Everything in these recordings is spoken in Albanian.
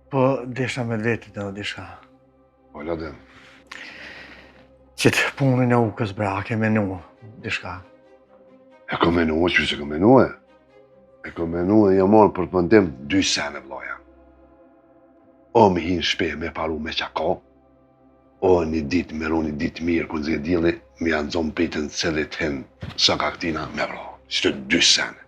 Po, desha me vetit edhe disha. Po, lodem. Qëtë punën e ukës bra, ke menu, dishka. E ko menu, që se ko menu e? E ko menu e jam marrë për të mëndim 2 sene, vloja. O me hinë shpe me paru me qako, o një ditë me ru një ditë mirë, ku nëzhe dili, me janë zonë pritën celit hin, sa ka këtina me vlo. Qëtë 2 sene.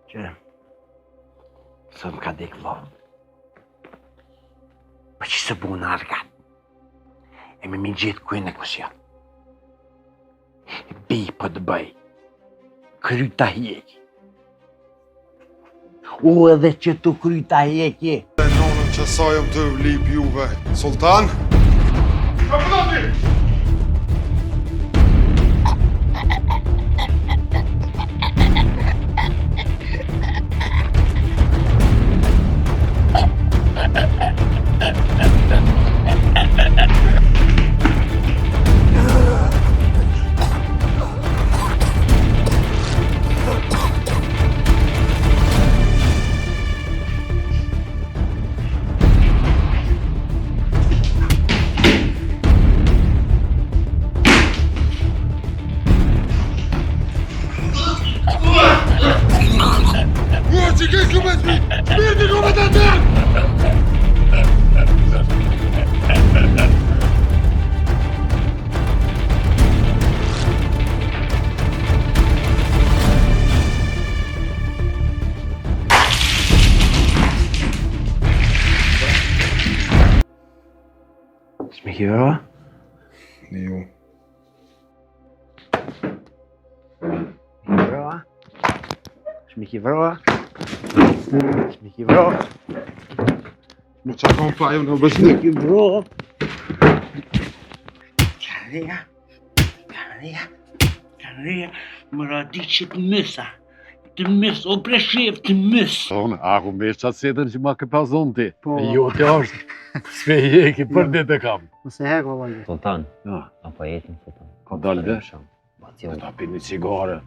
Që, së më ka dek vlo. Po që se bu në argat. E me mi gjithë kujnë e kësja. Bi po të bëj. Kryta hjeki. U edhe që tu kryta hjeki. Nonën që sajëm të vlip juve. Sultan? Smiki vërova? Jo. Smiki vërova? Smiki vërova? Më që kam pa ju në bëznik. Smiki vërova? Kanëria, më radi që të mësa. Të mës, o bre shef, të mës. Tonë, aku me qatë setën që ma ke pazon ti. Po. Jo të është, s'pe jeki për ditë e kam. Nëse hek, vëllaj. Sultan, Ja, apo jetin Sultan. ka dalë dhe? Bacion. Ta pi një cigare,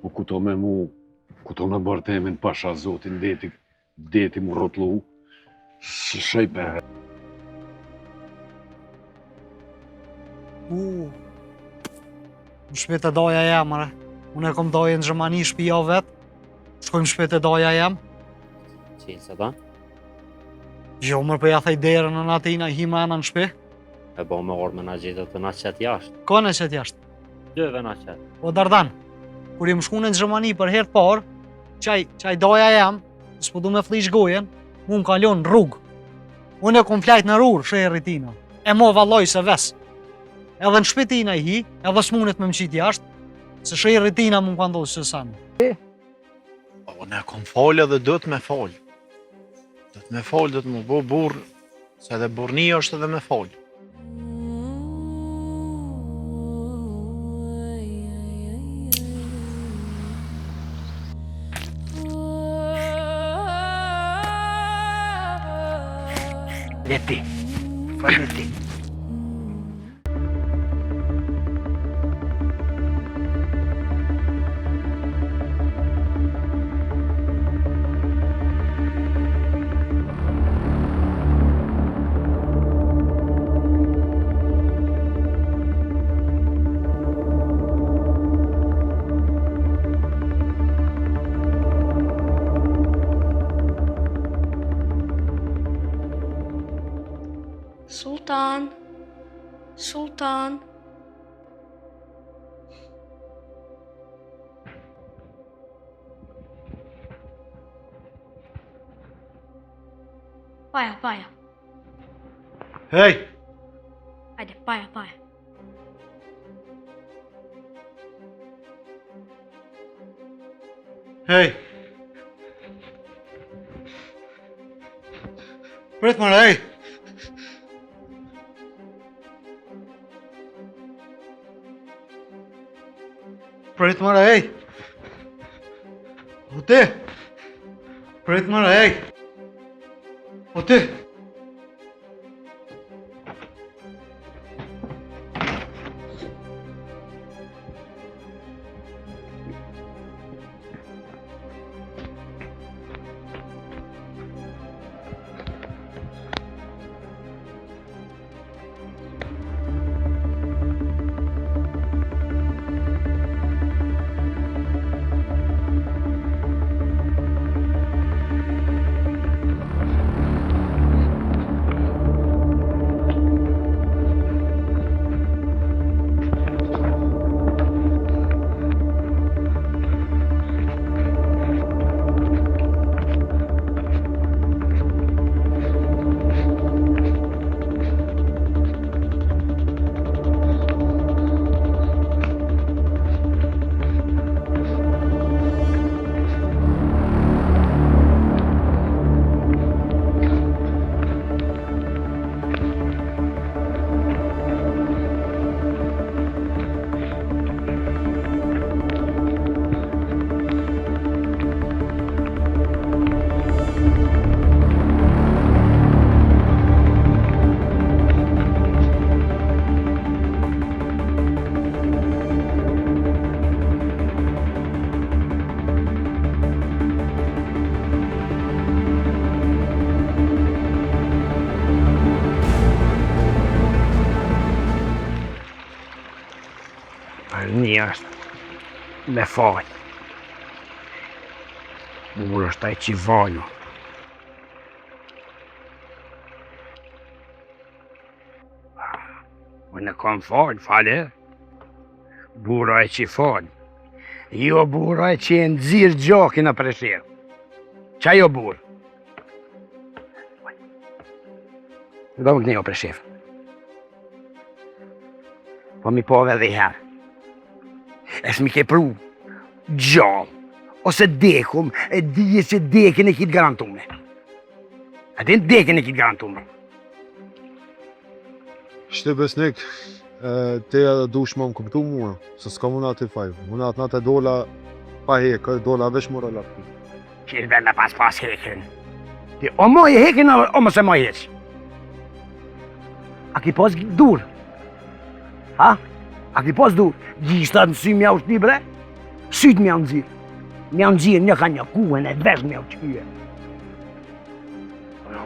u kuto me mu, kuto në bërtemin pasha zotin deti mu rotlu, së shëj për. Në shpet e doja jam, re. Unë e kom doje në Gjermani, shpia vetë. Shkojmë shpet e doja jam. Si, Sultan? Jo, mërë për ja thej derën në natina, hima në shpe. E bo me orë me na gjithë të na qëtë jashtë. Ka në qëtë jashtë. Dëve na qëtë. O Dardan, kur jem shku në Gjermani për herë të parë, qaj doja jam, s'po du me flish gojen, mu më kalon në rrugë. Unë e kom flajt në rrurë, shë e rritina. E mo valloj se ves. Edhe në shpetina i hi, edhe s'munit me më qitë jashtë, se shë e rritina mu më ka ndodhë që sanë. Unë e kom folë edhe do të me folë. Do të me folë, do të më bo burë, se edhe burnia është edhe me folë. Leti, faleti. Sultan. Sultan. paja. Hej! Hajde, paja. Hej! Prit më hej! Prit më hej! O ti! Prit më hej! O ti! Një është me falë. Burë është ai që valu. Unë kam falë. Burë ai që falë. Jo burë ai që e nxirr gjokin në preshirë. Qa jo burë? Do më kënjo preshirë. Po mi pove dhe i herë. Es mi ke pru gjallë, ose dekum, e dije se dekin e kitë garantume. A din dekin e kitë garantume. Shte besnik, te edhe dush më kuptu mua, se s'ka muna të faj. Muna të natë e dola pa hekë, dola vesh mora lakë. Qirë be me pas hekën. Ti o moj e hekën, o mëse moj heq. A ki pas dur? Ha? A ki pas dur? Gjishtat në sy mja u shti bre? Syt mja në zirë. Mja në zirë një ka një kuën e vesh mja u qyje.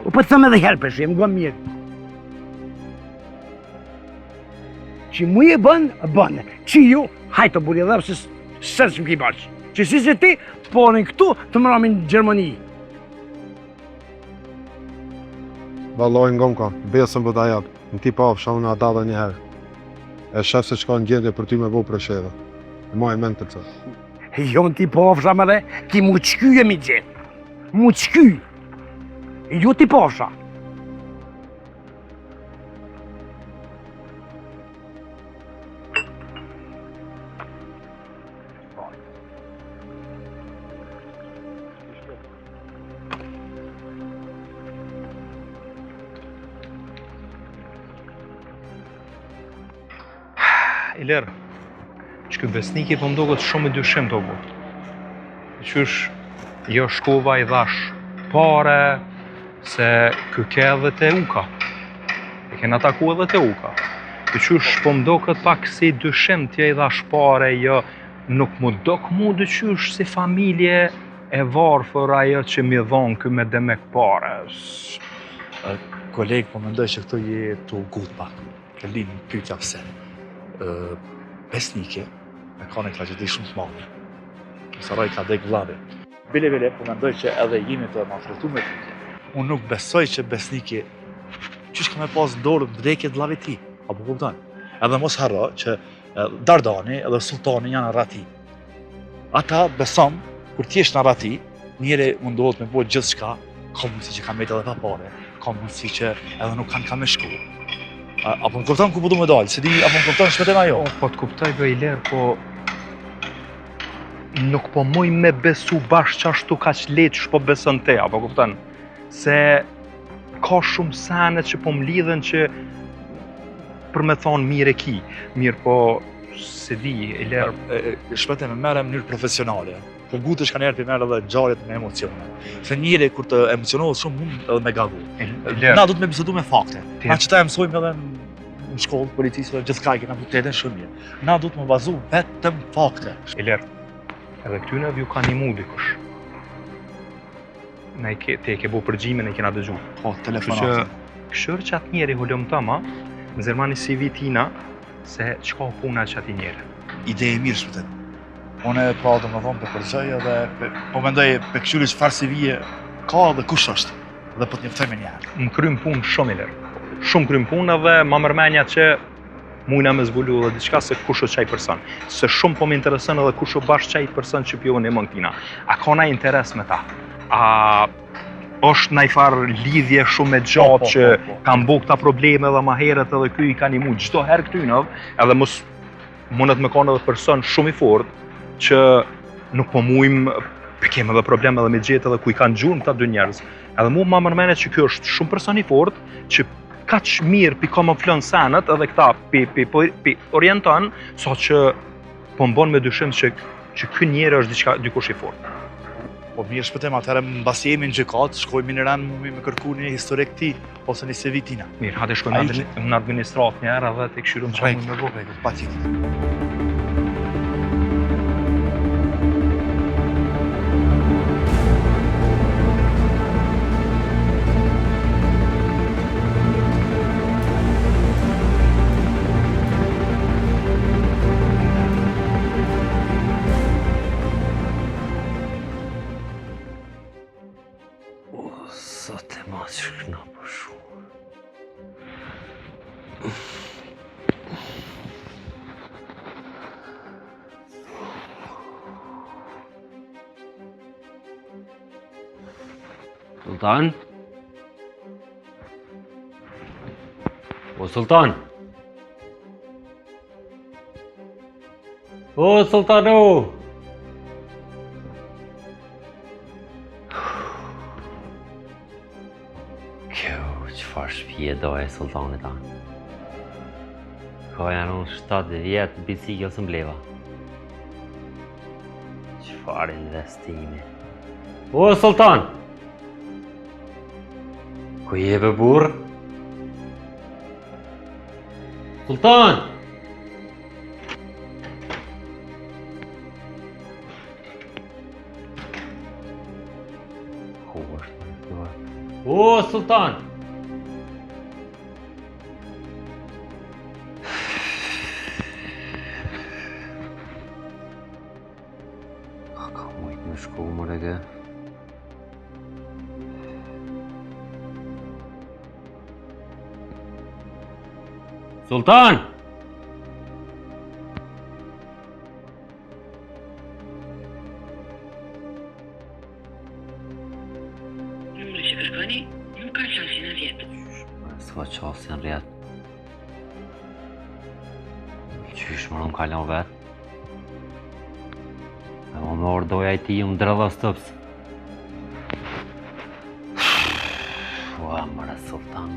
U për të thëmë edhe herë për shemë, nga mirë. Që mu e bënë. Që ju, hajtë të buri dhe se sërë që më ki bashkë. Që si se ti, porin këtu të më ramin në Gjermani. Valoj nga ka, besën për da japë. Në ti pa fsha unë ata dhe një herë. E shef se qka në gjendje për ty me bo presheve. E ma e men të cërë. Jo në ti pofsha më re, ki mu qkyje mi gjithë. Mu qkyj. Jo ti pofsha. Iler, që këtë besniki po mdoket shumë i dyshim të obu. Qysh, jo shkova i dhash pare, se kë ke edhe te uka. E kena taku edhe te uka. Qysh, po mdoket pak si dyshim t'ja i dhash pare, jo nuk mu dok mu qysh si familje e varfër ajo që mi dhonë kë me demek pare. Kolegë, po mendoj që këto je të gut pak. Të linë pyetja pse. Besnike me ka një tragedi shumë të madhe. Saraj ka dek vllavi. Bile, po mendoj që edhe jemi të maltretuar me ty. Unë nuk besoj që besnike qysh ka me pas dorë vdekje të vllavit ti. Apo kupton? Edhe mos harro që Dardani edhe Sultani janë rrati. Ata besom kur ti jesh në rrati, njëri mundohet me bëj gjithçka ka mundësi që kanë vetë edhe pa pare, ka mundësi që edhe nuk kanë ka me shku. Apo më kupton ku po du me dalë, se di, apo më kupton shpëtim ajo? Po të kuptoj do Iler, po nuk po muj me besu bashkë qashtu ka që letë shpo besën te, apo kupton? Se ka shumë sene që po m'lidhen që për me thonë mirë e ki, mirë po se di, Iler... Shpëtim e merre në mënyrë profesionale. Po gutesh kanë herë për merë edhe ngjarjet me emocione. Se njëri kur të emocionohet shumë mund edhe me gagu. Na do të me bisedu me fakte. Na që ta mësojmë edhe në shkollë, policisë, gjithçka kena putetën shumë mirë. Na do të më bazu vetëm fakte. Iler, edhe këtyne ju ka një mu dikush. Te e ke bo përgjimin e kena dëgju. Po, telefonat. Këshër që atë njeri hullëm të ma, më zërmani CV tina, se qka puna që ati njeri. Ide e mirë shpëtim. Unë pra do më thonë për përgjaj edhe po mendoj për këshyri që farë CV-je ka dhe kush është dhe po të njëftoj me njerë. Më krym punë shumë Iler. Shumë krym punë edhe ma mërmenja që mujna me zbulu dhe diçka se kush është qaj person. Se shumë po më interesën edhe kush është bashkë qaj person që pjohën e mund tina. A ka na interes me ta? A është na i farë lidhje shumë me gjatë që kam bo këta probleme dhe ma heret edhe kuj i ka një mund. Gjdo herë këtynëv edhe mundet me kanë edhe person shumë i fort që nuk po mujmë, kem edhe probleme edhe me gjetë edhe ku i kanë gjurë këta dy njerëz. Edhe mu ma mërmene që kjo është shumë person i fort, që ka që mirë pi ka më flënë senet edhe këta pi orienton, sa që po më bon me dyshim që ky njerë është dikush i fort. Po mirë shpëtim, atëherë mbas jemi në gjykat, shkojmë në rënë me kërku një historik ti, ose një CV tina. Mirë, hajde shkojmë në administrat njerë edhe të këshyru në qamë me bo. Pa tjetër. Sot e ma që shkëna për shumë. Sultan? O Sultan? O Sultanu! Qëfar shpije doje Sultanit tanë? Ka janë unë 7 vjetë bicikl së mbleva. Qëfar investimi? O Sultan! Ku jebe burë? Sultan! Ku është të O Sultan! Ka mujtë me shku më rege. Sultan! Numri që kërkoni, nuk ka qasin e vjetë. S'ka qasin rjetë. Qysh më në kalon vetë. E më më ordoja i ti më drëdha stëpës. Ua, mëre Sultan.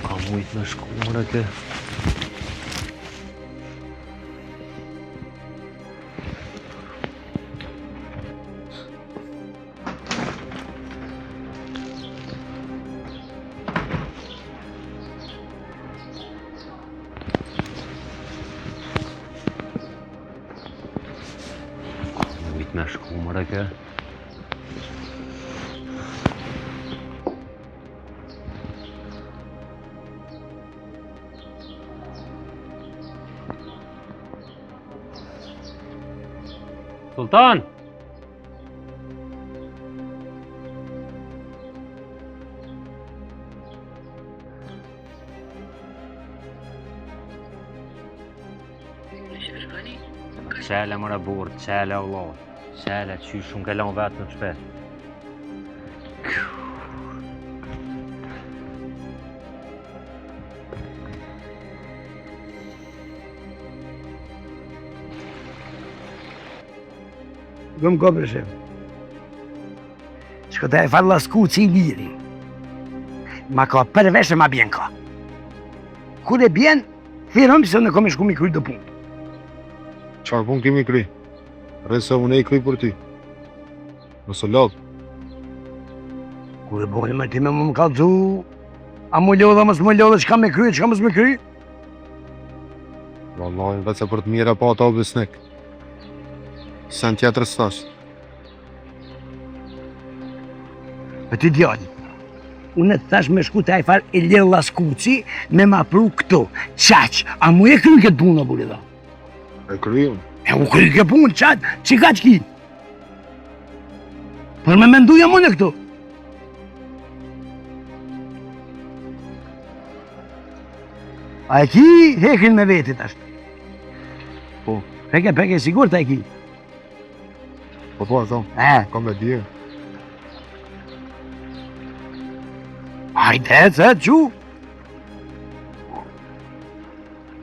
Ka mujtë me shku mëre kë. Me shku mëre kë. Sultan! Qele mëre burë, qele o lo. Qele që shumë kellon vetë në shpesh. Gëm ko për shef. Shko të e farë lasku që i liri. Ma ka përvesh e ma bjen ka. Kur e bjen, thirëm se në kom e shku mi kry të punë. Qarë punë kemi kry? Rëse unë e i kry për ty. Nësë lodhë. Kur e bojnë me ti me më kalëzu, a më lodha, mësë më lodha, qka me kry, qka mësë me kry? Vallahi, vetë se për të mire pa ata besnik. Sen tjetër s'tash. Për ti djali, unë të thash me shku të ajfar e lirë laskuci me ma pru këto. Qaq, a mu e kry këtë punë, o buri dha? E kryun. E u kry këtë punë, qaq, që ka që ki? Për me menduja mu në këto. A e ki hekin me vetit ashtë? Po. Peke, sigur të e ki? Po, thonë. Kam me dje. Hajde, që?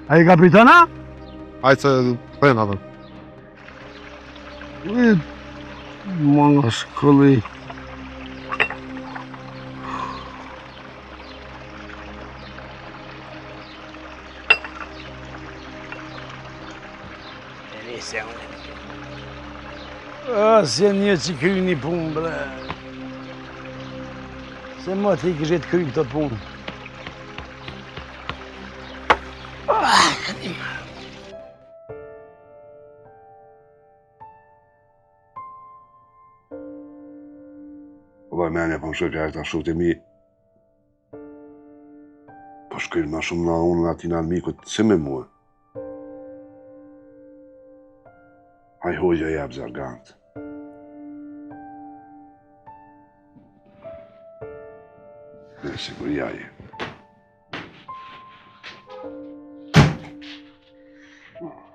A i kapitana? Hajde se pëjnë atëm. Mga shkolli. Se një që kry një punë, bre. Se më të i kështë të kry këtë punë. Po vaj menja po më shoj kërë të shukët e mi. Po shkyrë ma shumë na unë nga ti nga mikut, se me mua. Haj hoqja jep zargant. Në sigur jaje.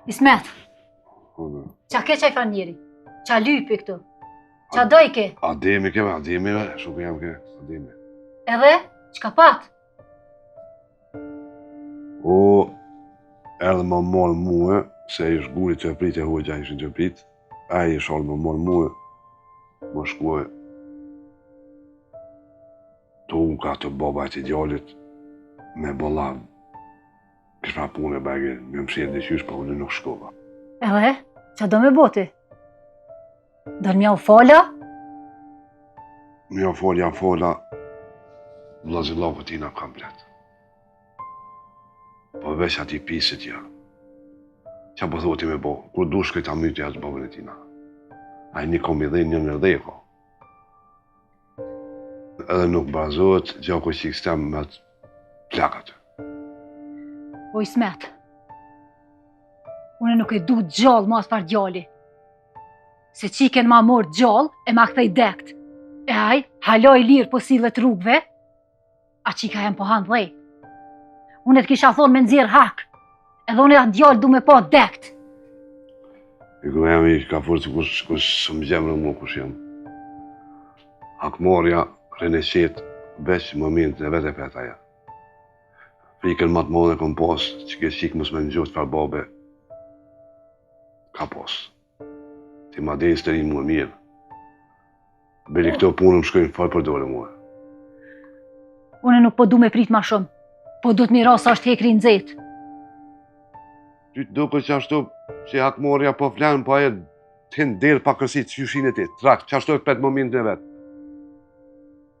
Ismet, qa ke qaj fa njeri? Qa lypi këtu? Qa doj ke? Ademi ke, ademi, shumë jam ke, ademi. Edhe? Qka pat? O, edhe më morë muë, se ish guri të prit e hoqja ishin të prit, a i shalë më morë muë, më shkuaj të uka të babajt i djallit me bollav. Kish pra punë e bagi, me më shirë dhe qysh, pa unë nuk shkova. Edhe? Qa do me boti? Do m'ja u fola? M'ja fola, vlazillavë tina komplet. Po veç ati pisit ja. Qa po thoti me bo, kur du shkëj ta mytja atë babën e tina. A i një kom i dhe një nërdheko. Edhe nuk bazohet gjako që i këstem me atë plakat. O Ismet, une nuk e du gjallë ma s'far djalli. Se qiken ma morë gjallë e ma këthej dekt. E aj, haloj lirë po sillet rrugve, a qika jem po hanë dhej. Une t'kisha thonë me nëzirë hak, edhe une atë djallë du me po dekt. I ku jam i ka forë që kush së më gjemë në mu kush jam. Hakmarja, reneqet, veç momentin e vete për taja. Frikën matë mëne kom pas, që ke qikë mësë me në gjotë far babe, ka pas. Ti ma dejnë së të rinë mua mirë. Beli këto punë më shkojnë farë për dole mua. Une nuk po du me prit ma shumë, po du t'mira sa është hekri në zetë. Ty të duke që ashtu, që hakmarja po flanë, po aje t'hin delë pa kërësit që jushin e ti, trak, që ashtu e këtë momentin e vetë.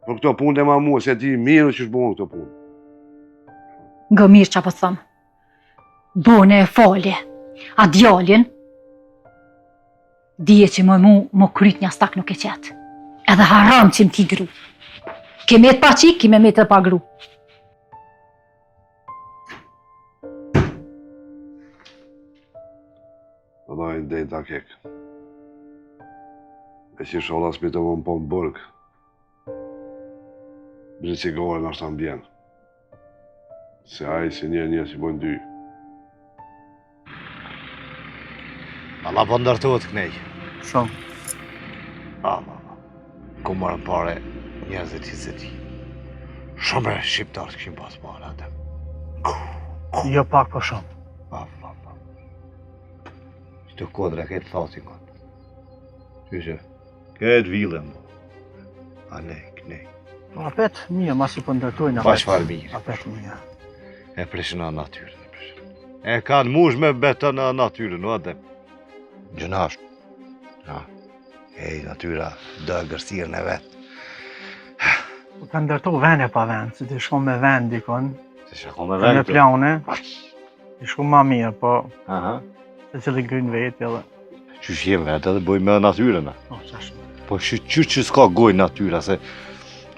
Por këto punë dhe ma mua, se ti mirë që shbohën këto punë. Nga mirë që po thëmë. Bone e falje, a djallin, dije që më kryt një stak nuk e qetë. Edhe haram që më ti gru. Ke met pa qik, kime met dhe pa gru. Dhe dojnë dhejnë ta kek. E që shola s'mi të më po më bërg. Bërë që gore në ashtë të mbjenë. Se ajë si një që bojnë dy. Allah po ndërtuat kënej. Shumë. Ku marën pare njerëzit që se ti. Shumë e shqiptarët këshim pas pare atë. Jo pak po shumë. Qëto kodre këtë thasi këtë. Qyshe? Këtë vilën. A nej. Apet mia mas I po ndërtojnë. Pa çfarë mirë. Apet mia. E prishin në natyrën. E kanë mush me betën në natyrën, o adem. Gjënash. Ja. Ej, natyra dë gërsirën e vetë. Po kanë ndërtu vene pa vend, se ti shkon me vend dikon. Se shkon me Me vend. plane. Ti shkon ma mirë, po Aha. se cili grynë vetë edhe. Qysh jem vetë edhe boj me natyrën. O, qash. Po që s'ka goj natyra, se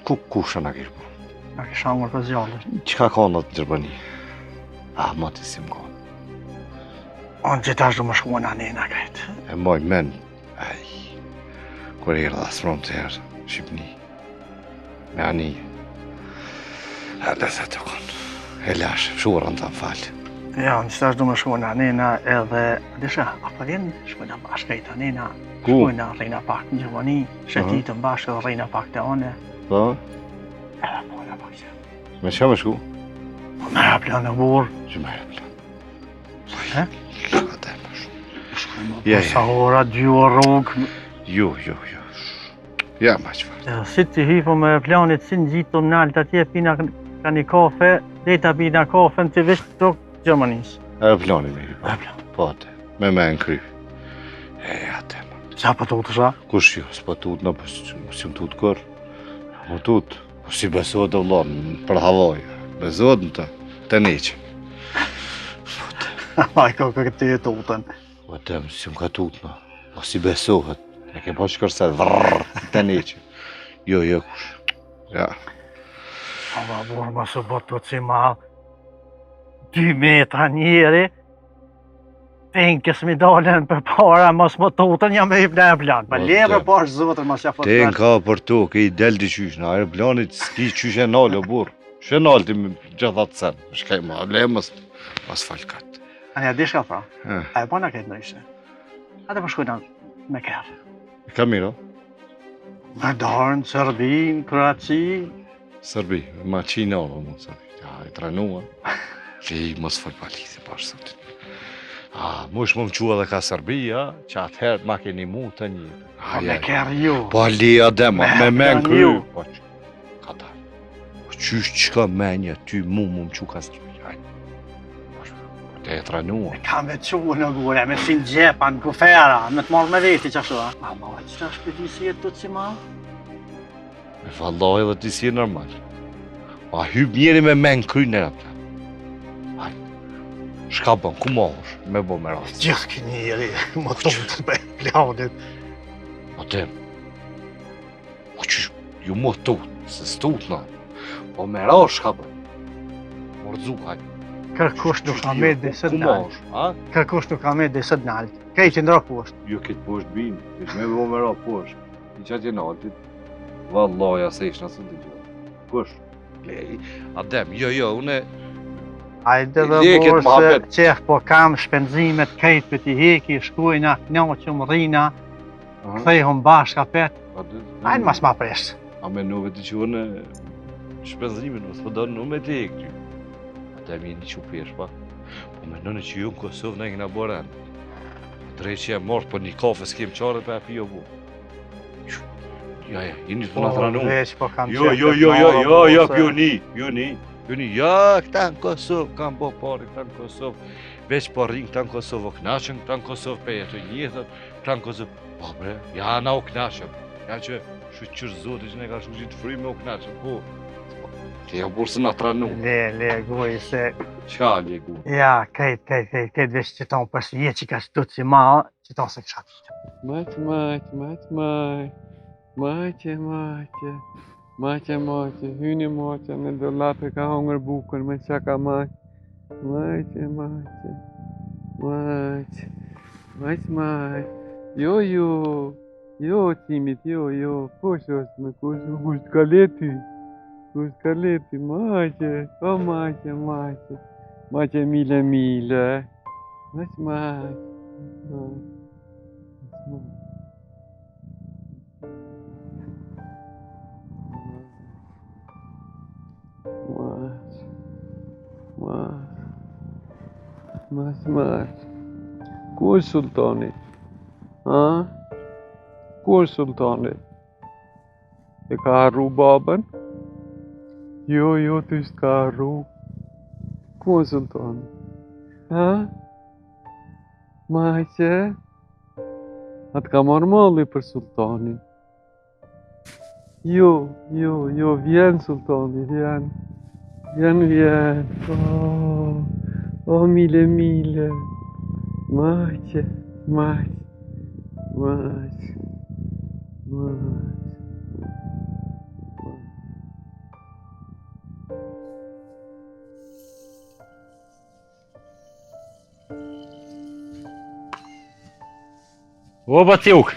kusha na kish bu. Na kisha ngur për zjallë. Qka ka në të Gjermani? Ma të si më ka. Unë gjithashtu më shku në anena krejtë. E moj men, kur erë dhe asëron të herë, Shqipni, me ani, e dhe se të konë, e lashë, shurën të më falë. Ja, unë gjithashtu më shku në anena edhe, disha, apo vjen, shkojna bashkajt anena, Ku? shkojna rejna pak në Gjermani, shetitën bashkë dhe rejna pak të one, Po? edhe po në pak që. Me që me shku? Po me plan në burë. Që me plan? He? Ate më shku. Po sa ora, 2 orë rrugë. Jo. Ja, ma që farë. Edhe si të hypo me planit, si në gjitë të naltë atje, pina ka një kafe, deta pina kafe në të vesh të Gjermanisë. E plani me i E plan. Po ate, me në kry. E ate më. Qa për të të sa? Kush jo, s'po tut në, po si më tut kër. Më tut, po si besot e vlonë, për havoj. Besot në të neqë. Ai ka këtë e tutën. Po tem, si më ka tut në, po si besohet. E ke po shkërset, vrrrr, të neqë. Jo, kush. Ja. Ama burë më së botë të që malë. 2 metra njeri. Tenkës mi dalen për para, mos më tutën, jam e i plan. Pa levë pash zotër, mos ja fot Ten ka për to, ke i del di qysh, në aeroplanit s'ki qysh e nalë, o burë. Që e nalë ti gjithat sen, shkaj ma, le mos falkat. Anja, di shka pra? Ha. A e bona këtë në ishte. Ate për shkujna me kërë. Ka miro? Me darën, Serbinë, Kroaci. Serbi, ma qina o mu, Serbi. Ja, e trenua. Që i mos fal palithi, pash sotin. Mush më qua dhe ka Serbi, që atëherë ma keni mu të një. Po me kërë ju. Po li adema, me men plan kry. ju. Po që, ka ta. Po qysh qka menja, ty mu më që ka Serbi. Te e trenua. Kam me quë në gure, me si në gjepa, në kufera, me të marrë me veti që ashtu, a? Ma, qëta shpëti si jetë të që ma? Me vallaj dhe ti si e normal. Ma hyp njeri me men kry në rapla. Hajde. Shka bën, ku ma është, me bo me rast. Gjithë kë njeri, më tutë me planit. Po tem. Po qysh, ju më tutë, se s'tutë në. Po me rast shka bën. Mordzu, hajde. Kërkush nuk ka me dhe së Ku ma naltë. është, ha? Kërkush nuk ka me dhe së naltë. Kej që ndra poshtë. Jo këtë poshtë binë, kish me bo me rast poshtë. I qatë jenë altit. Vallaja se ishtë nësë të gjithë. Kush? Lej, adem, jo, une... Hajde dhe Leket, borë se Mohamed. qef po kam shpenzimet kejt për t'i heki, shkujna, knoqëm, rina, kthejhëm bashka pet. Hajde mas ma presë. A me nuve të që une... Shpenzimin, mos po do në me të e këty. Ata mi një që pesh, pa. Po me nëne që ju në Kosovë në ngina boren. Drejt që jam marrë, po një kafe s'kem qare për e pio bu. Ja, jeni të në tranu. Veç po kam Jo, pioni. Ja, këta në Kosovë, kam bo pari këta në Kosovë. Veç po rinë këta në Kosovë, o knaqën këta në Kosovë, pe jetu njëtët, këta në Kosovë. Po bre, ja na o knaqëm. Ja që shqyqër zotë që ne ka shqyqit fry me o knaqëm, po. Ti ja burë se në tranu. Le, goj, se... Qa le gu? Ja, kejt veç që tonë përsi je që ka që të që ma, që tonë se kësha të. Majte, hyni majte, në dolape ka hongër bukën me qaka majte. Majte. Jo, timit, jo, posh është me kush kaleti. Kush kaleti, majte, o majte. Majte mile. Majte. Mas. Ku është sultani? Ha? Ku është sultani? E ka harru babën? Jo, të ishtë ka harru. Ku është sultani? Ha? Maqe? Atë ka marrë malli për sultanin. Jo, vjen sultani, vjen. Vjen. Oh, mile. Maqe. O, Baciuk!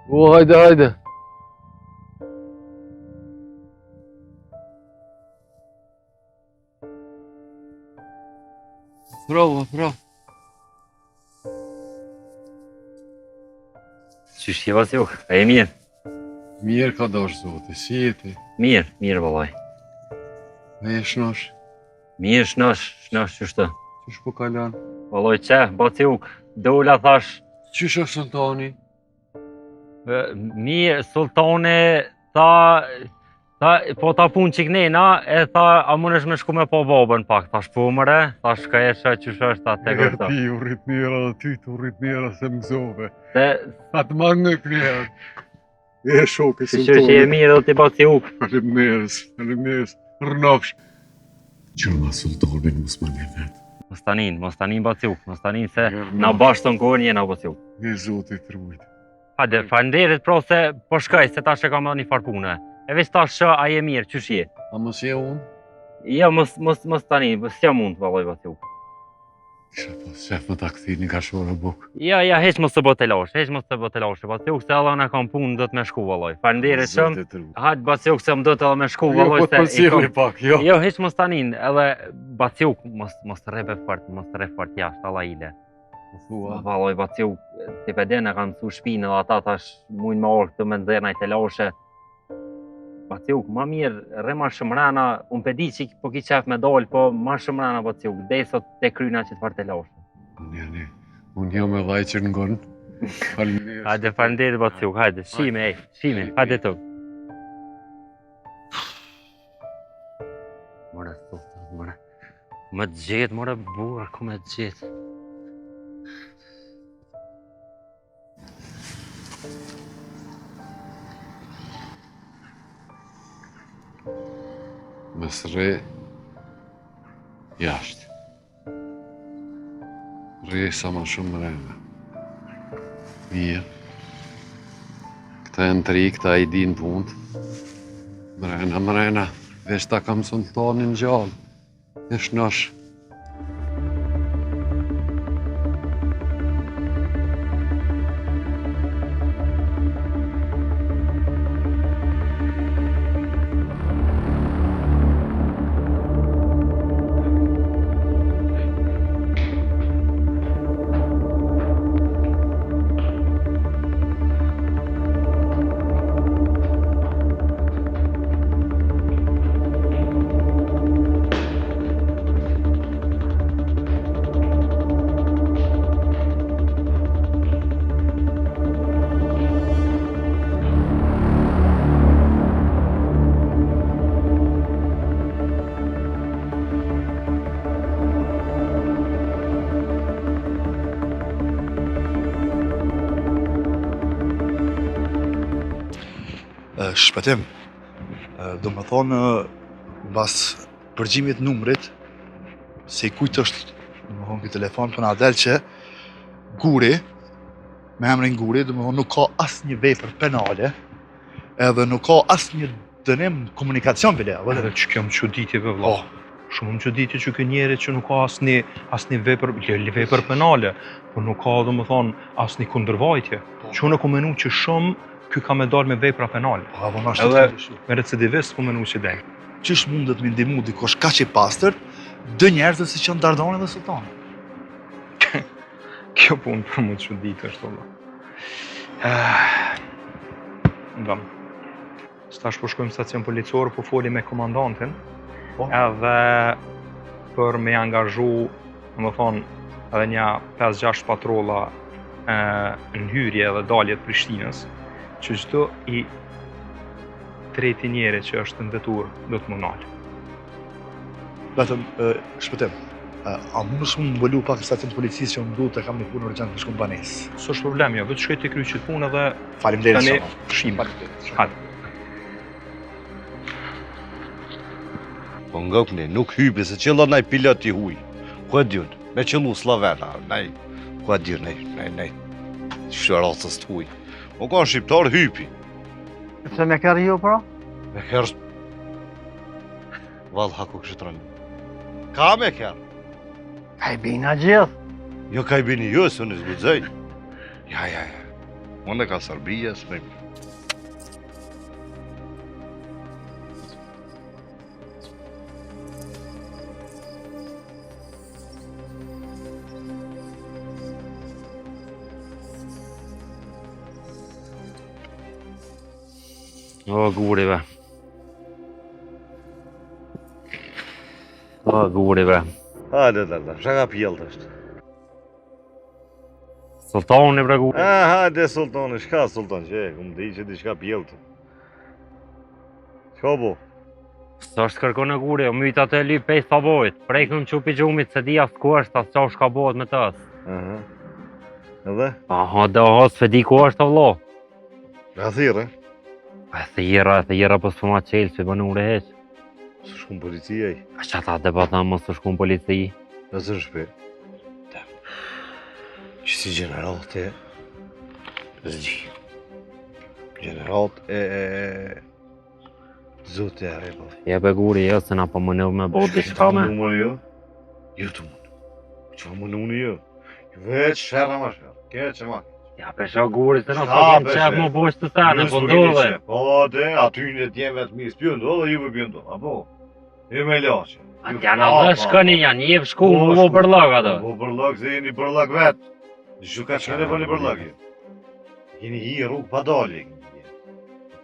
O, hajde. Bravo. Qysh je, Baciuk? A je mirë? Mirë ka dosh, zote, si jeti? Mirë, vallaj. E shnosh? Mirë, shnosh, qështë? Qysh po kalan? Vallaj, që, Baciuk, dola thash. Qysh është sultani? Mirë, sultani, po ta punë qiknena, e tha, a mundesh me shku me po babën pak, thash po mëre, thash ka esha qysh është ta te gërta. Ti u rrit njëra dhe ty të u rrit njëra se mëzove. Se... Atë marrë në kënjerë. E shoke sultani. Qysh që je mirë dhe ti Baciuk. Faleminderes, rënofsh. Qërma sultanin mos më një vetë. Mos tanin Baciuk, se na bashkë të nkohen jena Baciuk. Një zotit të rujtë. Hajde, falenderit pro se po shkaj, se tash e kam dhënë një farë pune. E veç tash që a je mirë, qysh je? A mos je unë? Jo, mos tani, s'jam mund, vallaj Baciuk. Kisha pas shef më ta këthi një kashore buk. Ja, heq mos të botelash, Baciuk, se Allah na kam punë, do të me shku, vallaj. Falenderit shumë. Hajde, Baciuk, se më do të edhe me shku, vallaj. Jo, po të përcjellni pak, jo. Jo, heq mos tanin, edhe Baciuk, mos të rebe fort jashtë, Allah ile. Vallaj, Baciuk, ti pedene kanë mësu shpinë dhe ata tash mujnë me orë këtë me nëzërna i telashe. Baciuk, ma mirë, re ma shëmrana, unë pedi që po ki qef me dollë, po ma shëmrana, Baciuk, dhe sot te kryna që të farë telashe. Unë jam e dhajqër në gonë. Faleminderit. Hajde, falenderit, Baciuk, hajde, shime, hajde të. More, më të gjetë, more burë, ku më të gjetë. Mes re, jashtë. Re sa ma shumë mrena. Mirë. Këta e në tri, këta i di në punë. Mrena. Vesh ta kam sultanin gjallë. E shnosh. Shpëtim, do më thonë, bas përgjimit numrit, se i kujtë është, do më thonë, këtë telefon për nga del që Guri, me emrin Guri, do më thonë, nuk ka asë një vepër penale, edhe nuk ka asë një dënim komunikacion bile. Edhe që kjo më quditje për vla. Shumë më quditje që kë njeri që nuk ka asë një vepër penale, por nuk ka, do më thonë, asë një kundërvajtje. Që unë e ku menu që shumë ky ka me dalë me vepra penale. Edhe me recidivist po menu që denjë. Qysh mundet me ndimu dikosh kaq i pastër, dë njerëzve si që në Dardani dhe Sultani? Kjo punë për më të ditë është ola. Ndam. Stash po shkojmë stacion policor, po foli me komandantin, edhe për me angazhu, më thonë, edhe një 5-6 patrolla në hyrje dhe dalje të Prishtinës, që çdo i treti njeri që është në vetur do të më nalë. Vetëm shpëtim. A mund të më mbulu pak në stacion të policisë që unë duhet të kam një punë urgjente të shkoj në banesë. S'është problem, jo, vetë shkoj te kryqit punë dhe Faleminderit tani shumë. shim. Faleminderit. Hajde. Po nga këne, nuk hypi se qëllon naj pilot i huj. Ku e dyrt, me qëllu Slovena, naj, ku e dyrt, nej, shëracës të huj. Po ka shqiptar hypi. Pse me kërë ju, pra? Me kërë... Val haku kështë rënë. Ka me kërë? Ka i bina gjithë. Jo ka i bini ju, së në zbudzej. Ja. Unë e ka Serbia, s'me... O, guri be. O, guri be. Hajde, shaka pjellë të është. Sultani bre guri. Hajde, sultani, shka sultan që e, këmë di që di shka pjellë të. Shka bo? Sa është kërkon e guri, o myta të lyp pej sabojt. Prejkëm qupi gjumit se di as ku është, as qa shka bohet me tës. Edhe? Aha, dhe aha, s've ku është avlo. Nga thire? E thira po s'po ma qelë, që i bënë ure heq. Së shkun policia i? A që ta debata më së shkun polici? Në së shpe? Që si general të zdi. General e... Zote e repë. Je be guri, jo, se na po më nëvë me bodi shka me. Që më jo? Jo të mund. Që më në jo? Veç shërra ma shërra. Ke që ma. Ja, pesha guri, se na s'ka kemë qef më bosh të tane, po ndodhe. Po, de, aty në t'jem vetë mi s'pjëndo dhe juve pjëndo, apo? E me laqe. Janë dhe shkëni, janë jep shku më bo për lak ato. Po për lak, se jeni për lak vetë. Shu ka qëne për një për lak. Jeni hi rrugë pa dalje.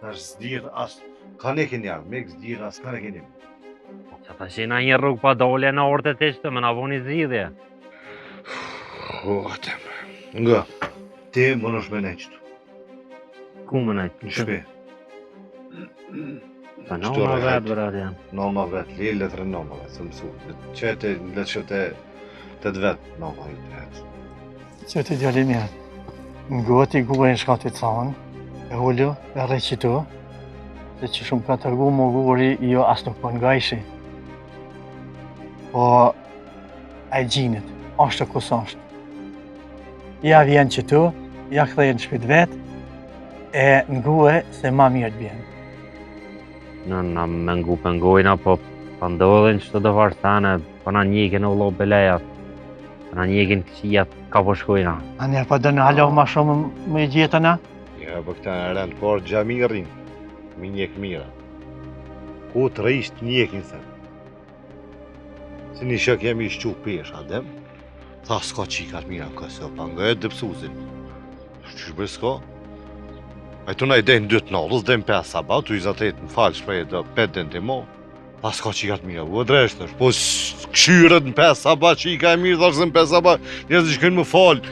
Tash s'dirë as... Ka ne keni jarë, me s'dirë as ka ne keni. Që ta shena një rrugë pa dalje në orte të ishte, me na bo një zidhje. Nga, ti më nësh me nejqëtu. Ku më nejqëtu? Në shpe. Pa nëma vetë, brat, janë. Nëma vetë, li letre nëma vetë, së mësu. Qëte, letë që të të vetë, nëma ju të vetë. Që të djali mirë. Në goti gu e në shka të canë, e hullu, e reqitu, se që shumë ka tërgu më guri, jo as nuk për nga ishi. Po, a i gjinit, ashtë të kusë ashtë. Ja vjen që tu, ja këthejnë shpit vetë, e ngue se ma mirë të bjenë. Në me ngu pëngojna, po ndodhin që të do varstane, po na njëkin u lo belejat, po na njëkin këqijat ka po shkojna. A njerë po dënë halo ma shumë me gjetëna? Ja, po këta në rëndë por gjamirin, mi njek mira. Ku të rejsht njekin se. Se një shok jemi shqu pesh, adem. Tha s'ka qikat mira këso, pa nga e dëpsuzin. Qysh bërë s'ka? A tu na i dejnë 2 nalës, dejnë 5 sabat, tu i zatet në falë shprej dhe 5 dente mo. Tha s'ka qikat mira, u e dresht është. Po këshyret në 5 sabat, qika e mirë, thashtë në 5 sabat, njerëz i shkojnë më falë.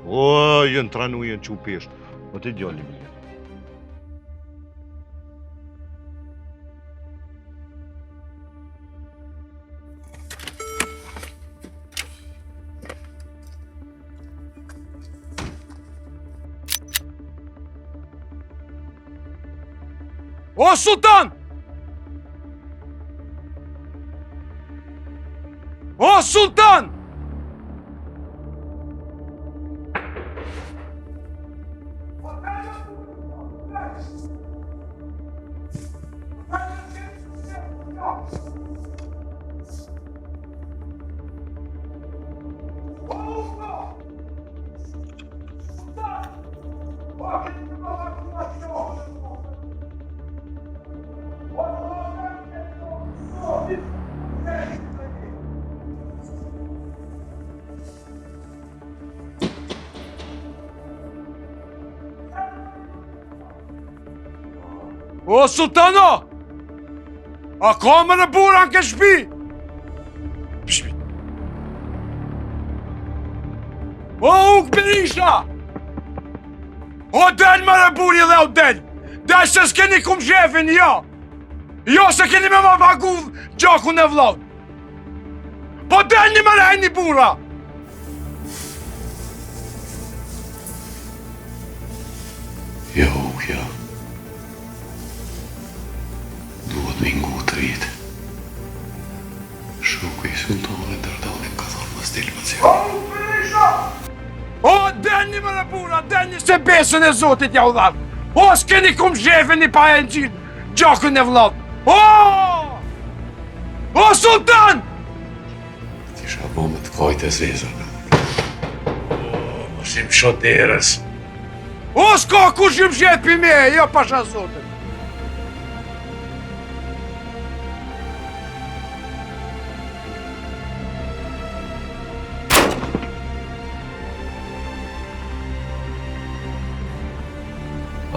O, jënë tranu, jënë qu pesh. Po ti djali mirë. O sultan! O sultan! O sultano! A ka më në bura në ke shpi? Pishmi. O, Uk Berisha! O, del më dhe buri dhe o del! Del se s'keni kum shefin, jo! Jo se keni me ma pagu gjakun e vllaut! Po del një më rejni bura! Jo, ja. Duhet me ngut rritë. Shoku i sultanit Dardani ka thonë më stil më cilë. O, Berisha! O, delni më bura, delni se besën e Zotit ja u dhanë! O, s'keni kum shefin i pa e në gjithë gjakun e vllaut! O! O, sultan! Tisha bo me të kajtë e zezër. O, mësim shoterës. O, s'ka kush ju mshet për me, jo pasha Zotit!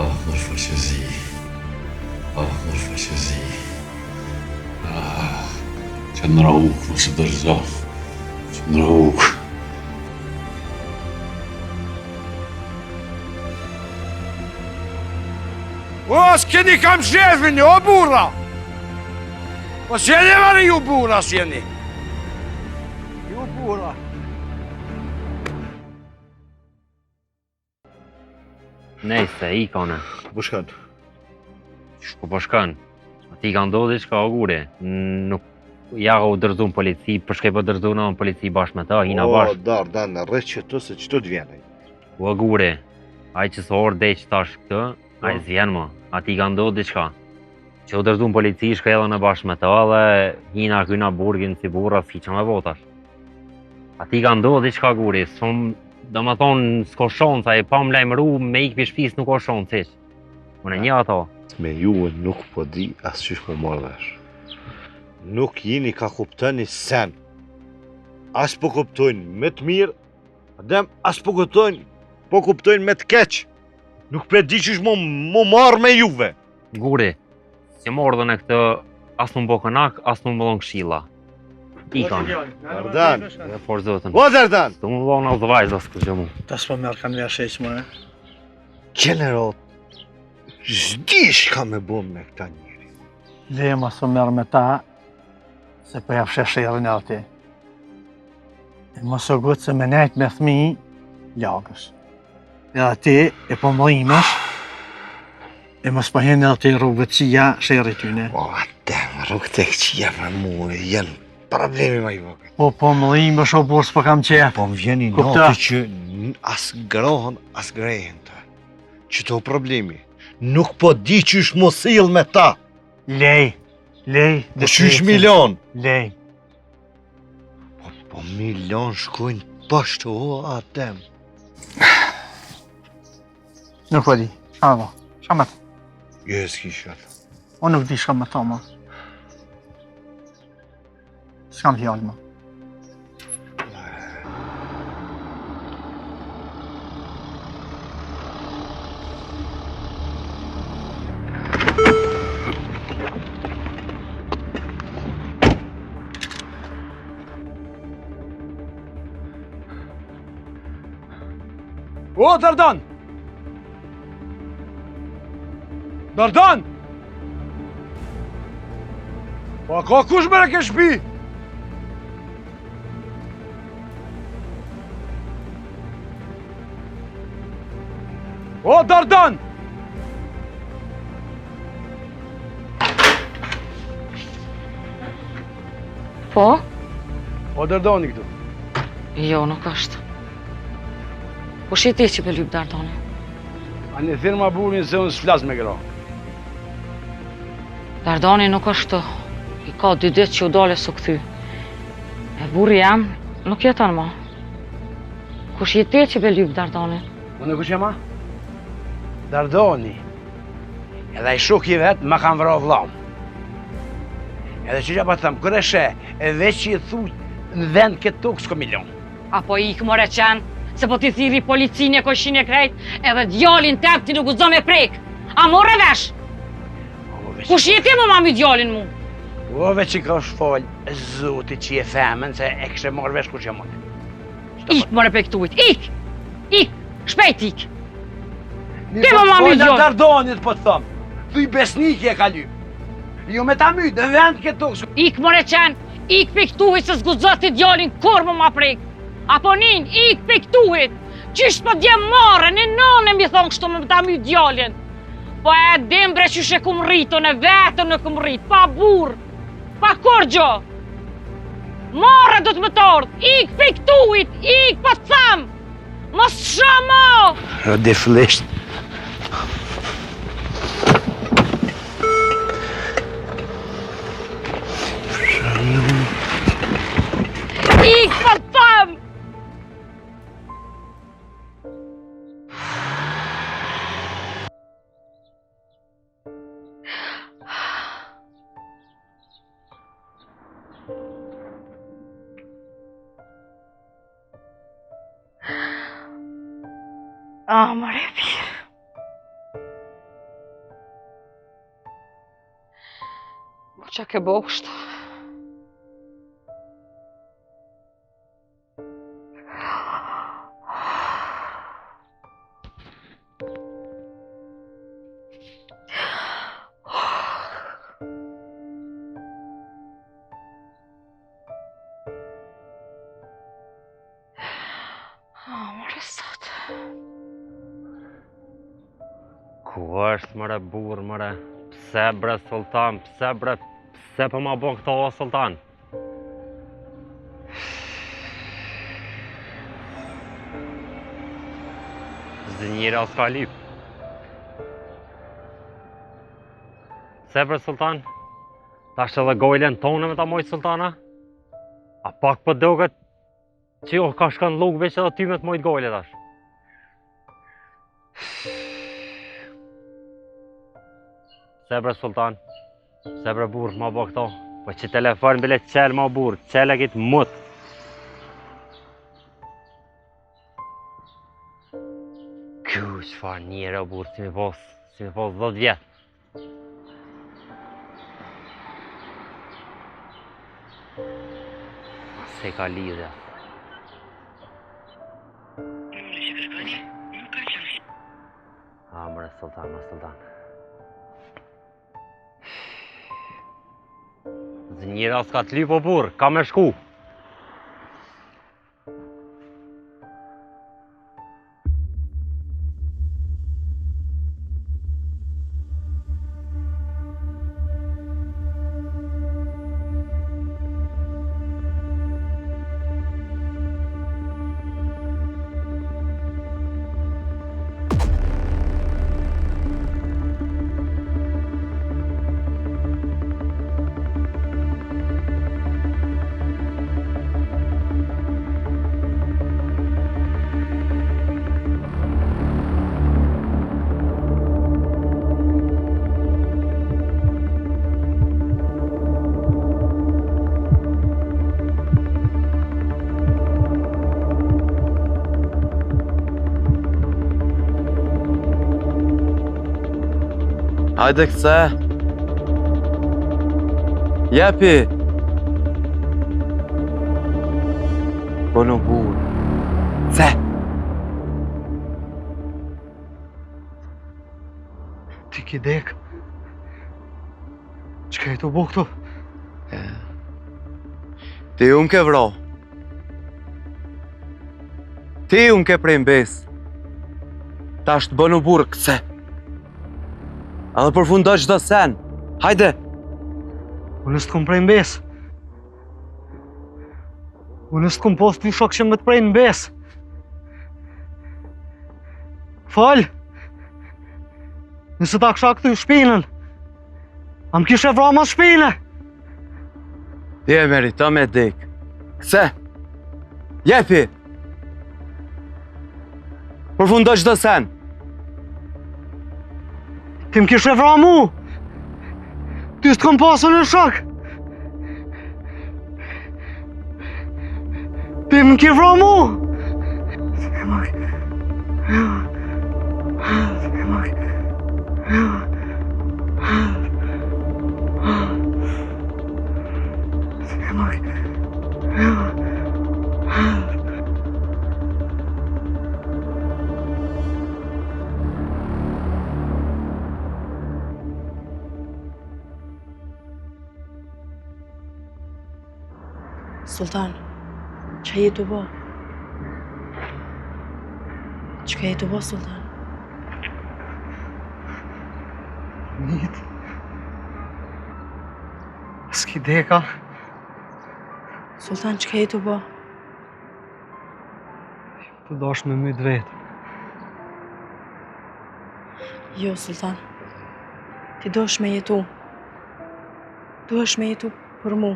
Ah, mërfëqëzi. Ah, mërfëqëzi. Ah, që në rauk, më së dërza. Që në rauk. O, s'keni kam shefin, o burra! O, s'jeni marë ju burra, s'jeni! Ju burra! Nejse, i kone. Po shkon. Shku po shkon. Ati ka ndodhi që ka o gure. Nuk ja ka u dërzu në polici, përshke po dërzu në polici bashkë me ta, hina bashkë. O, Dardan, në rreth që të se që të t'vjene. O gure, aj që së orë dhe që tash këtë, aj s'vjen mo. Ati ka ndodhi qka. Që u dërzu në polici, shka edhe në bashkë me ta dhe hina kyna burgin si burra s'ki që me votash. Ati ka ndodhi qka gure, do më thonë s'ko shonë, sa e pa më lajmëru me ikë për shpis nuk o shonë, cish. Unë e një ato. Me juve nuk po di as qysh po marrë vesh. Nuk jini ka kuptoni sen. As po kuptojnë me të mirë, adem as po kuptojnë me të keq. Nuk pe di qysh mu marrë me juve. Guri, që mordën e këtë, as më bo kënak, as më më këshilla. Ikon. Dardan. Dhe por zotën. O, Dardan! Të më dhonë as vajzë as këtë gjë mu. Ta s'po merë kanë vesh eq më. General, zdi shka me bom me këta njëri. Le ma së merë me ta, se po ja fshesherën e ati. E mos o gutë se me nejtë me thmi, lagës. E ati e po mëllimësh, e mos po henë ati rrugëve qia shërë tyne. O, atem, rrugë të këqia me mu, janë problemi ma i vogë. Po mëllimësh o burë s'po kam qe. Po më vjeni Kupta. noti që as grohën, as grejën të. Që të problemi. Nuk po di qysh mos ill me ta. Lej. Po qysh milion. Lej. Po milion shkojnë pashtë, o, atem. Nuk po di. Shama. Shama të. Jo, s'ki shatë. Unë nuk di shka me ta, ma. S'kam fjallë, ma. O, Dardan! Dardan! Po, a ka kush me ke shpi? O, Dardan! Po? O, Dardani këtu. Jo, nuk është. Po shi ti që pe lyp Dardani? A një thirë ma burin se unë s'flas me gra. Dardani nuk është të. I ka 2 ditë që u dole së këthy. E burri jam nuk jeton ma. Kush je ti që pe lyp Dardani? Unë kush jema? Dardani. Edhe i shuk i vetë ma kanë vra vlam. Edhe që që pa të thëmë, kërë she, edhe që i thu në vend këtë tokë s'ko milion. Apo i këmore qenë, se po ti thiri policinë e koshin e krejt, edhe djallin tep ti nuk u zdo me prek. A more vesh? Kush je ti më mami djallin mu? Ove që ka shfall, zoti që je femen, se e kështë marrë vesh kur që mëtë. Ik, more pe këtujt, ik! Ik! Shpejt ik! Ti më mami Një gjonë! Dardonit po të thëmë. Thuj besniki e ka lyp. Jo me ta myt, në vend këtu. Ik, more qenë! Ik pe këtujt se zgudzot ti djalin kur më ma prek! Apo nin, ik pe këtujt! Qysh po djem marrë, në nane mi thonë kështu me ta myt djalin! Po e dim bre qysh e kum rritu, në vetën e kum rrit, pa burr, pa kur gjo! Marrë do të më tordh, ik pe këtujt, ik po të tham! Mos shamo! O dhe flesht. Ik po të tham! More mirë. Po që ke bo kështu? More sot. Ku është mëre burë, mëre? Pse bre sultan, pse po ma bon këto o sultan? Zënjira s'ka lip. Pse bre sultan? Ta është edhe gojlen tonë me ta mojtë sultana? A pak për doget që jo ka shkën lukë veç edhe ty me të mojtë gojle tash? Pse bre sultan, pse bre burë ma bo këto, po që telefon bile qelë ma burë, qelë e kitë mutë. Kju qëfar njëre o burë, si mi pos 10 vjetë. Se ka lidhja. Mre sultan, Zënjira s'ka të lypo burë, ka me shku. Hajde këse. Jepi. Bono burë. Se. Ti ki dek. Qka e të bo këtu? Ti unë ke vro. Ti unë ke prej mbes. Ta është bono burë këse. A dhe përfundoj qdo sen. Hajde! Unë s'të kom prej mbes. Unë s'të kom pos të shok që më të prej në mbes. Fal! Nëse ta kësha këtu shpinën, am kishe vra ma shpinë. Ti e merita me dik. Këse? Jepi! Përfundoj qdo sen. Ti më kishe vra mu! Ty s'të kom pasu në shok! Ti më ki vra mu! Sultan, që je të bo? Që je të bo, Sultan? Njët. S'ki deka. Sultan, që je të bo? Të dosh me myt vetë. Jo, Sultan. Ti dosh me jetu. Dosh me jetu për mu.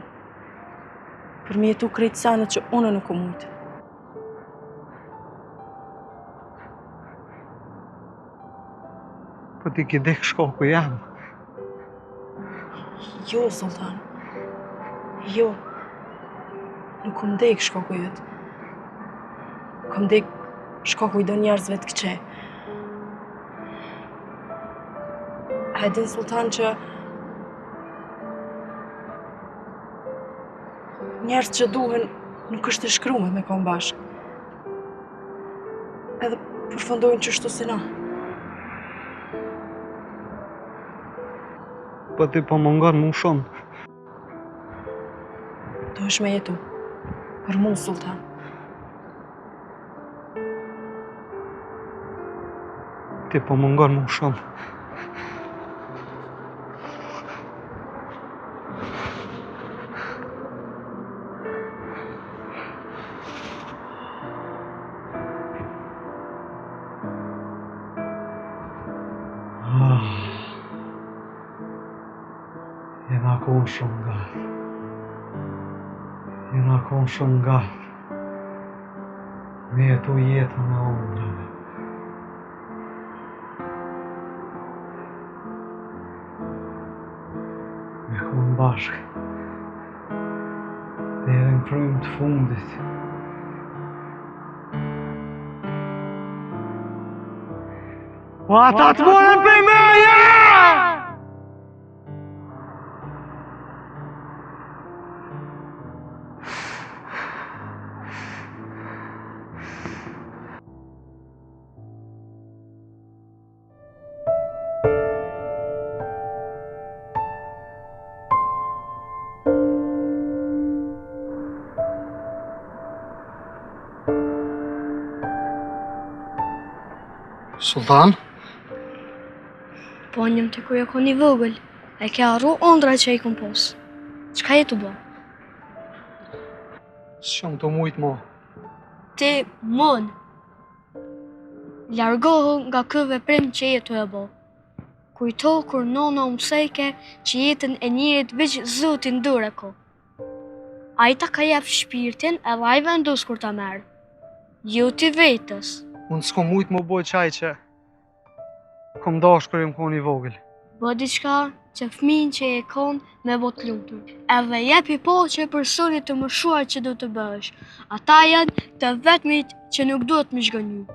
Për me jetu krejtë sanët që unë nuk u mujtë. Po ti ki dek shkoku jam. Jo, Sultan. Jo. Nuk kom dek shkoku jëtë. Kom dek shkoku i do njerëzve të këqe. A e din, Sultan, që njerëz që duhen nuk është e shkruar me kon bashkë. Edhe përfundojnë qështu si na. Po ti po mungon mu shumë. Dohesh me jetu. Për mu, Sultan. Ti po mungon mu shumë. Jena konë shumë gafë. Jena konë shumë gafë. Me jetu jetën e ondrave. Me konë bashkë. Dere në frymë të fundit. O ata të morën për meja! Sultan? Po njëm të kur e ko një vogël, e ke arru ondra që i kom posë. Qka je të bo? Shumë të mujtë mo. Ti mon. Largohu nga kë veprim që je të e bo. Kujto kur nona umsejke që jetën e njerit veç Zotin dure ko. A i ta ka jep shpirtin edhe a i vendos kur ta merë. Jo ti vetës. Unë s'ko mujtë më boj qaj që kom dash kër im koni vogël. Bo diçka që fëmin që e kon me bot lutur. Edhe jepi po që personit të mëshuar që do të bësh. Ata janë të vetmit që nuk duhet më zhgënyu.